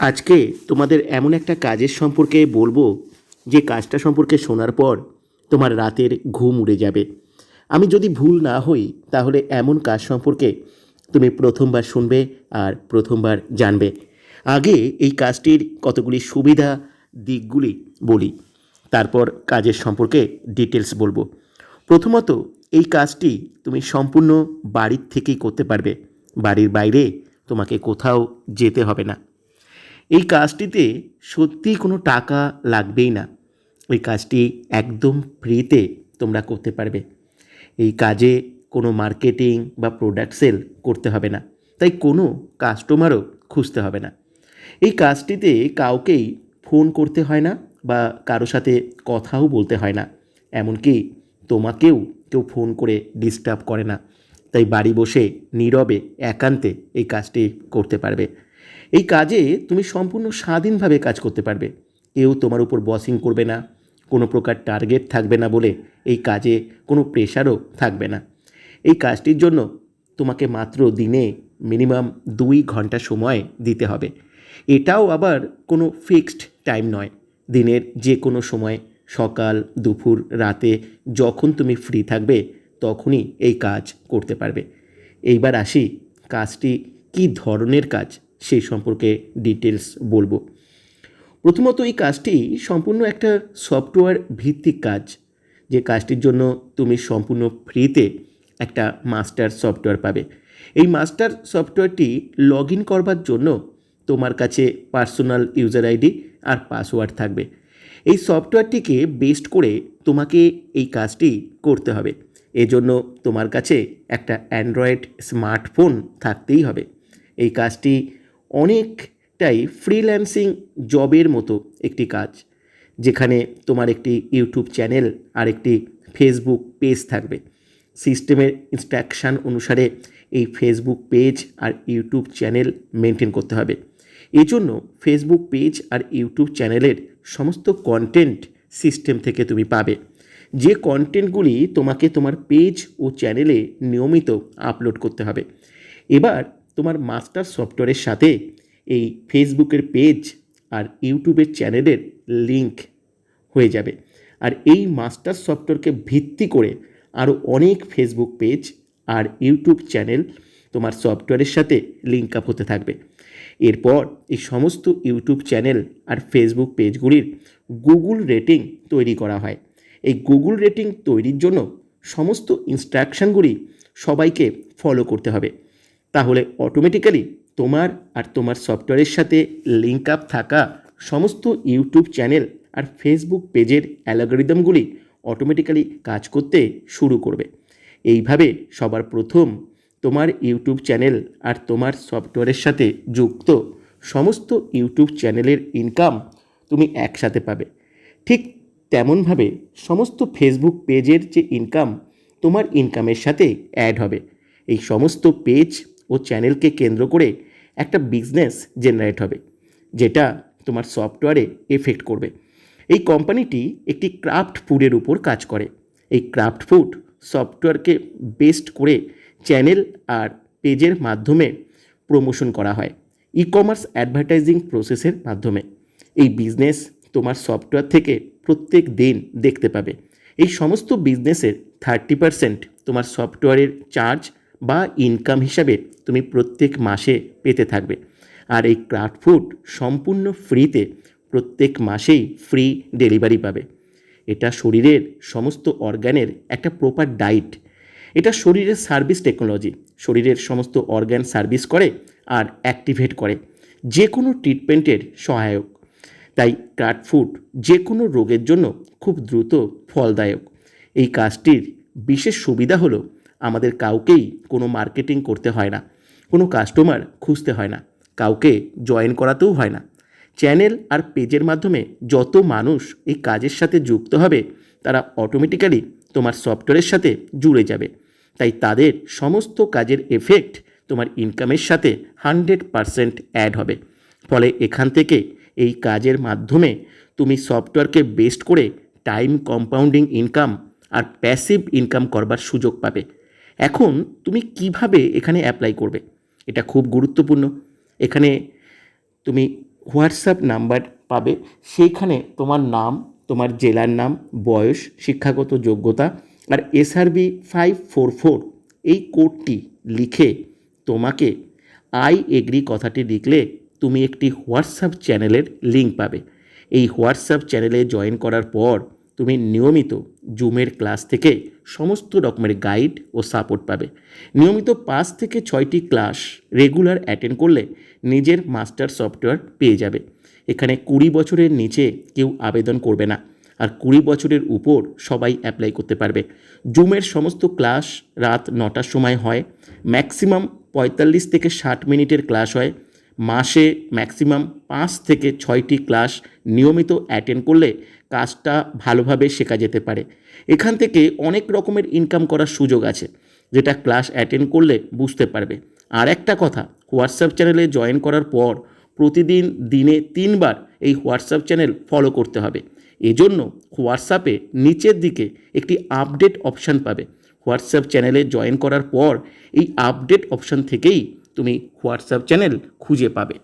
আজকে তোমাদের এমন একটা কাজের সম্পর্কে বলবো যে কাজটা সম্পর্কে শোনার পর তোমার রাতের ঘুম উড়ে যাবে। আমি যদি ভুল না হই তাহলে এমন কাজ সম্পর্কে তুমি প্রথমবার শুনবে আর প্রথমবার জানবে। আগে এই কাজটির কতগুলি সুবিধা দিকগুলি বলি, তারপর কাজের সম্পর্কে ডিটেলস বলবো। প্রথমত, এই কাজটি তুমি সম্পূর্ণ বাড়ির থেকেই করতে পারবে। বাড়ির বাইরে তোমাকে কোথাও যেতে হবে না। এই কাজটিতে সত্যিই কোনো টাকা লাগবেই না। এই কাজটি একদম ফ্রিতে তোমরা করতে পারবে। এই কাজে কোনো মার্কেটিং বা প্রোডাক্ট সেল করতে হবে না, তাই কোনো কাস্টমারও খুঁজতে হবে না। এই কাজটিতে কাউকেই ফোন করতে হয় না বা কারো সাথে কথাও বলতে হয় না। এমনকি তোমাকেও কেউ ফোন করে ডিস্টার্ব করে না। তাই বাড়ি বসে নীরবে একান্তে এই কাজটি করতে পারবে। এই কাজে তুমি সম্পূর্ণ স্বাধীনভাবে কাজ করতে পারবে। কেউ তোমার উপর বসিং করবে না, কোনো প্রকার টার্গেট থাকবে না বলে এই কাজে কোনো প্রেশারও থাকবে না। এই কাজটির জন্য তোমাকে মাত্র দিনে মিনিমাম 2 ঘন্টা সময় দিতে হবে। এটাও আবার কোনো ফিক্সড টাইম নয়। দিনের যে কোনো সময়, সকাল, দুপুর, রাতে, যখন তুমি ফ্রি থাকবে তখনই এই কাজ করতে পারবে। এইবার আসি কাজটি কী ধরনের কাজ সেই সম্পর্কে ডিটেলস বলবো। প্রথমত, এই কাজটি সম্পূর্ণ একটা সফটওয়্যার ভিত্তিক কাজ। যে কাজটির জন্য তুমি সম্পূর্ণ ফ্রিতে একটা মাস্টার সফটওয়্যার পাবে। এই মাস্টার সফটওয়্যারটি লগ ইন করবার জন্য তোমার কাছে পার্সোনাল ইউজার আইডি আর পাসওয়ার্ড থাকবে। এই সফটওয়্যারটিকে বেস্ট করে তোমাকে এই কাজটি করতে হবে। এজন্য তোমার কাছে একটা অ্যান্ড্রয়েড স্মার্টফোন থাকতেই হবে। এই কাজটি অনেকটাই ফ্রিল্যান্সিং জবের মতো একটি কাজ, যেখানে তোমার একটি ইউটিউব চ্যানেল আর একটি ফেসবুক পেজ থাকবে। সিস্টেমের ইনস্ট্রাকশান অনুসারে এই ফেসবুক পেজ আর ইউটিউব চ্যানেল মেনটেন করতে হবে। এজন্য ফেসবুক পেজ আর ইউটিউব চ্যানেলের সমস্ত কন্টেন্ট সিস্টেম থেকে তুমি পাবে। যে কন্টেন্টগুলি তোমাকে তোমার পেজ ও চ্যানেলে নিয়মিত আপলোড করতে হবে। এবার তোমার মাস্টার সফটওয়্যারের সাথে এই ফেসবুকের পেজ আর ইউটিউবের চ্যানেলের লিঙ্ক হয়ে যাবে। আর এই মাস্টার সফটওয়্যারকে ভিত্তি করে আরও অনেক ফেসবুক পেজ আর ইউটিউব চ্যানেল তোমার সফটওয়্যারের সাথে লিঙ্ক আপ হতে থাকবে। এরপর এই সমস্ত ইউটিউব চ্যানেল আর ফেসবুক পেজগুলির গুগল রেটিং তৈরি করা হয়। এই গুগল রেটিং তৈরির জন্য সমস্ত ইনস্ট্রাকশানগুলি সবাইকে ফলো করতে হবে। তাহলে অটোমেটিক্যালি তোমার আর তোমার সফটওয়্যারের সাথে লিঙ্ক আপ থাকা সমস্ত ইউটিউব চ্যানেল আর ফেসবুক পেজের অ্যালগরিদমগুলি অটোমেটিক্যালি কাজ করতে শুরু করবে। এইভাবে সবার প্রথম তোমার ইউটিউব চ্যানেল আর তোমার সফটওয়্যারের সাথে যুক্ত সমস্ত ইউটিউব চ্যানেলের ইনকাম তুমি একসাথে পাবে। ঠিক তেমনভাবে সমস্ত ফেসবুক পেজের যে ইনকাম তোমার ইনকামের সাথে অ্যাড হবে। এই সমস্ত পেজ ও চ্যানেলকে কেন্দ্র করে একটা বিজনেস জেনারেট হবে, যেটা তোমার সফটওয়্যারে এফেক্ট করবে। এই কোম্পানিটি একটি ক্রাফট ফুডের উপর কাজ করে। এই ক্রাফট ফুড সফটওয়্যারকে বেস্ট করে চ্যানেল আর পেজের মাধ্যমে প্রমোশন করা হয় ই কমার্স অ্যাডভার্টাইজিং প্রসেসের মাধ্যমে। এই বিজনেস তোমার সফটওয়্যার থেকে প্রত্যেক দিন দেখতে পাবে। এই সমস্ত বিজনেসের 30% তোমার সফটওয়্যারের চার্জ বা ইনকাম হিসাবে তুমি প্রত্যেক মাসে পেতে থাকবে। আর এই ক্রাফট ফুড সম্পূর্ণ ফ্রিতে প্রত্যেক মাসেই ফ্রি ডেলিভারি পাবে। এটা শরীরের সমস্ত অর্গানের একটা প্রপার ডায়েট। এটা শরীরের সার্ভিস টেকনোলজি। শরীরের সমস্ত অর্গান সার্ভিস করে আর অ্যাক্টিভেট করে, যে কোনো ট্রিটমেন্টের সহায়ক। তাই ক্রাফট ফুড যে কোনো রোগের জন্য খুব দ্রুত ফলদায়ক। এই কাজটির বিশেষ সুবিধা হলো আমাদের কাউকেই কোনো মার্কেটিং করতে হয় না, কোনো কাস্টমার খুঁজতে হয় না, কাউকে জয়েন করাতেও হয় না। চ্যানেল আর পেজের মাধ্যমে যত মানুষ এই কাজের সাথে যুক্ত হবে তারা অটোমেটিক্যালি তোমার সফটওয়্যারের সাথে জুড়ে যাবে। তাই তাদের সমস্ত কাজের এফেক্ট তোমার ইনকামের সাথে 100% অ্যাড হবে। ফলে এখান থেকে এই কাজের মাধ্যমে তুমি সফটওয়্যারকে বেস্ট করে টাইম কম্পাউন্ডিং ইনকাম আর প্যাসিভ ইনকাম করবার সুযোগ পাবে। এখন তুমি কিভাবে এখানে অ্যাপ্লাই করবে, এটা খুব গুরুত্বপূর্ণ। এখানে তুমি হোয়াটসঅ্যাপ নাম্বার পাবে। সেইখানে তোমার নাম, তোমার জেলার নাম, বয়স, শিক্ষাগত যোগ্যতা আর SRB 544 এই কোডটি লিখে তোমাকে আই এগ্রি কথাটি লিখলে তুমি একটি হোয়াটসঅ্যাপ চ্যানেলের লিঙ্ক পাবে। এই হোয়াটসঅ্যাপ চ্যানেলে জয়েন করার পর তুমি নিয়মিত জুমের ক্লাস থেকে সমস্ত রকমের গাইড ও সাপোর্ট পাবে। নিয়মিত 5 থেকে 6টি ক্লাস রেগুলার অ্যাটেন্ড করলে নিজের মাস্টার সফটওয়্যার পেয়ে যাবে। এখানে 20 বছরের নিচে কেউ আবেদন করবে না, আর 20 বছরের উপর সবাই অ্যাপ্লাই করতে পারবে। জুমের সমস্ত ক্লাস রাত 9টার সময় হয়। ম্যাক্সিমাম 45 থেকে 60 মিনিটের ক্লাস হয়। মাসে ম্যাক্সিমাম 5 থেকে 6টি ক্লাস নিয়মিত অ্যাটেন্ড করলে কাজটা ভালোভাবে শেখা যেতে পারে। এখান থেকে অনেক রকমের ইনকাম করার সুযোগ আছে, যেটা ক্লাস অ্যাটেন্ড করলে বুঝতে পারবে। আর একটা কথা, হোয়াটসঅ্যাপ চ্যানেলে জয়েন করার পর প্রতিদিন দিনে 3 বার এই হোয়াটসঅ্যাপ চ্যানেল ফলো করতে হবে। এজন্য হোয়াটসঅ্যাপে নিচের দিকে একটি আপডেট অপশান পাবে। হোয়াটসঅ্যাপ চ্যানেলে জয়েন করার পর এই আপডেট অপশান থেকেই তুমি হোয়াটসঅ্যাপ চ্যানেল খুঁজে পাবে।